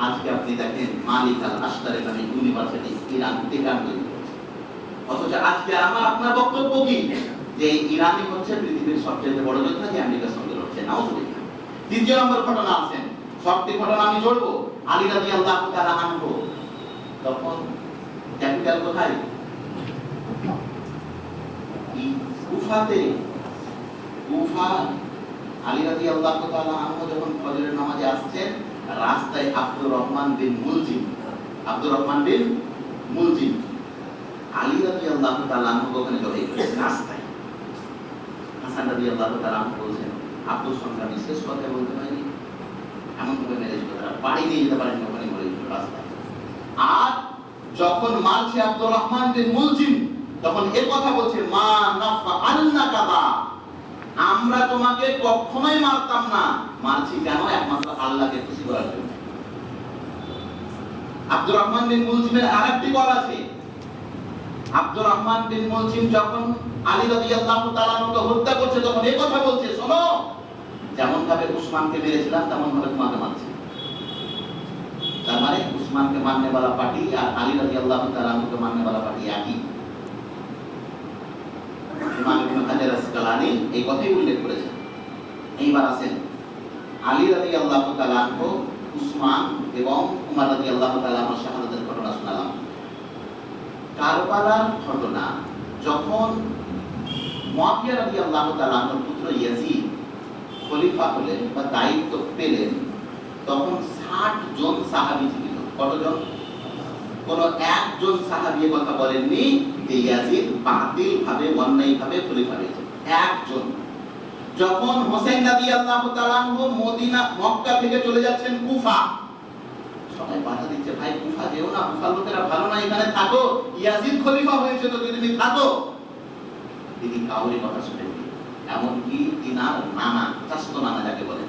আজকে আপনি দেখেন মালিক আল আশতার নামে ইউনিভার্সিটি ইরান টেকান তৈরি করছে। অথচ আজকে আমার আপনার বক্তব্য কি যে ইরানই হচ্ছে পৃথিবীর সবচেয়ে বড় যোদ্ধা যে আমেরিকার সঙ্গে লড়ছে। নাউজুবিল্লাহ। দ্বিতীয় নম্বর ঘটনা আছেন, সবটি ঘটনা আমি জড়বো। আলী রাদিয়াল্লাহু তাআলা আনহু তখন ক্যাপিটাল কোথায়? কুফাতে। কুফা। আলী রাদিয়াল্লাহু তাআলা আনহু যখন ফজরের নামাজে আসছেন, রাস্তায় আব্দুর রহমান বিন মুলজিম আলী রাদিয়াল্লাহু তাআলা আনহু ওখানে জড়িয়ে গেলেন রাস্তায়। হাসান রাদিয়াল্লাহু তাআলা আনহু বলছেন, আব্দুর সঙ্গে আমি শেষ কথা বলতে পারিনি, এমন ভাবে মেরেছিল তারা বাড়ি নিয়ে যেতে পারেনি, ওখানে মরে গেল রাস্তায়। আর যখন মারছে আব্দুর রহমান বিন মুলজিম, তখন এ কথা বলছে, মা নাফা আন্নাকা বা, আমরা তোমাকে কখনোই মারতাম না, মারছি কেন? একমাত্র আল্লাহকে খুশি করার জন্য। আব্দুর রহমান বিন মুলজিমের আরেকটি কল আছে। আব্দুর রহমান বিন মুলজিম যখন আলী রাদিয়াল্লাহু তাআলা আনহুকে হত্যা করছে, তখন এই কথা বলছে, শোনো, যেমন ভাবে উসমানকে মেরেছিলাম তেমন ভাবে তোমাকে মারছি। তার মানে উসমানকে মারনে वाला পার্টি আর আলী রাদিয়াল্লাহু তাআলা আনহুকে মারনে वाला পার্টি একই। ইমাম ইবনে হাজার আসকালানী এই কথাই উল্লেখ করেছেন। এইবার আসেন, আলী রাদিয়াল্লাহু তাআলা আনহু, উসমান এবং উমর রাদিয়াল্লাহু তাআলা আনহুর শাহাদাতের ঘটনা শোনালাম। কারবালার ঘটনা, যখন মুয়াবিয়া রাদিয়াল্লাহু তাআলা আনহুর পুত্র ইয়াজিদ খলিফা হলেন বা দায়িত্ব পেলেন, তখন 60 জন সাহাবী ছিল। কতজন? কোন একজন সাহাবী কথা বলেননি যে ইয়াজিদ বাতিল ভাবে অন্যায় ভাবে খলিফা হয়েছে, একজন। যখন হোসেন রাদিয়াল্লাহু তাআলা আনহু মক্কা থেকে চলে যাচ্ছেন কুফা, সবাই বাধা দিচ্ছে, ভাই কুফা যেও না, কুফার লোকেরা ভালো না, এখানে থাকো, ইয়াজিদ খলিফা হয়েছে তো তুমি থাকো। তিনি কাউরি কথা শুনেননি, এমনকি তিনার নানা, চাচাতো নানা যাকে বলে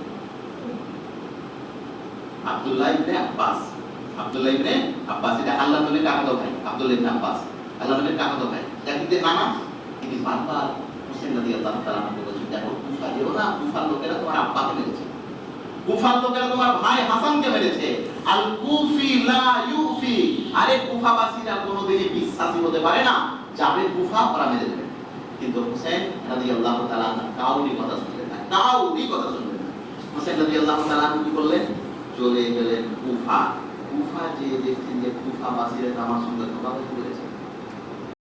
আব্দুল্লাহ ইবনে আব্বাস, এটা আল্লাহর নবীর কাকাতো ভাই, আব্দুল্লাহ ইবনে আব্বাস আল্লাহর নবীর কাকাতো ভাই, যাকে নানা। তিনি বারবার হোসেন রাদিয়াল্লাহু তাআলা আনহু বলেছেন, দেখো কুফা যেও না, কুফার লোকেরা তোমার আব্বাকে মেরেছে, কুফার লোকেরা তোমার ভাই হাসানকে মেরেছে। আল কুফি লা ইউফি, আরে কুফাবাসীরা কোনোদিনই বিশ্বাসী হতে পারে না, যাবে কুফা ওরা মেরে দেবে। কিন্তু হোসেন রাদিয়াল্লাহু তাআলা কাউরি কথা শুনলেন না, হোসেন রাদিয়াল্লাহু তাআলা কি করলেন? চলে গেলেন কুফা। কুফা যে দেখছেন যে কুফাবাসীরা আমার সঙ্গে ধোঁকা করেছে,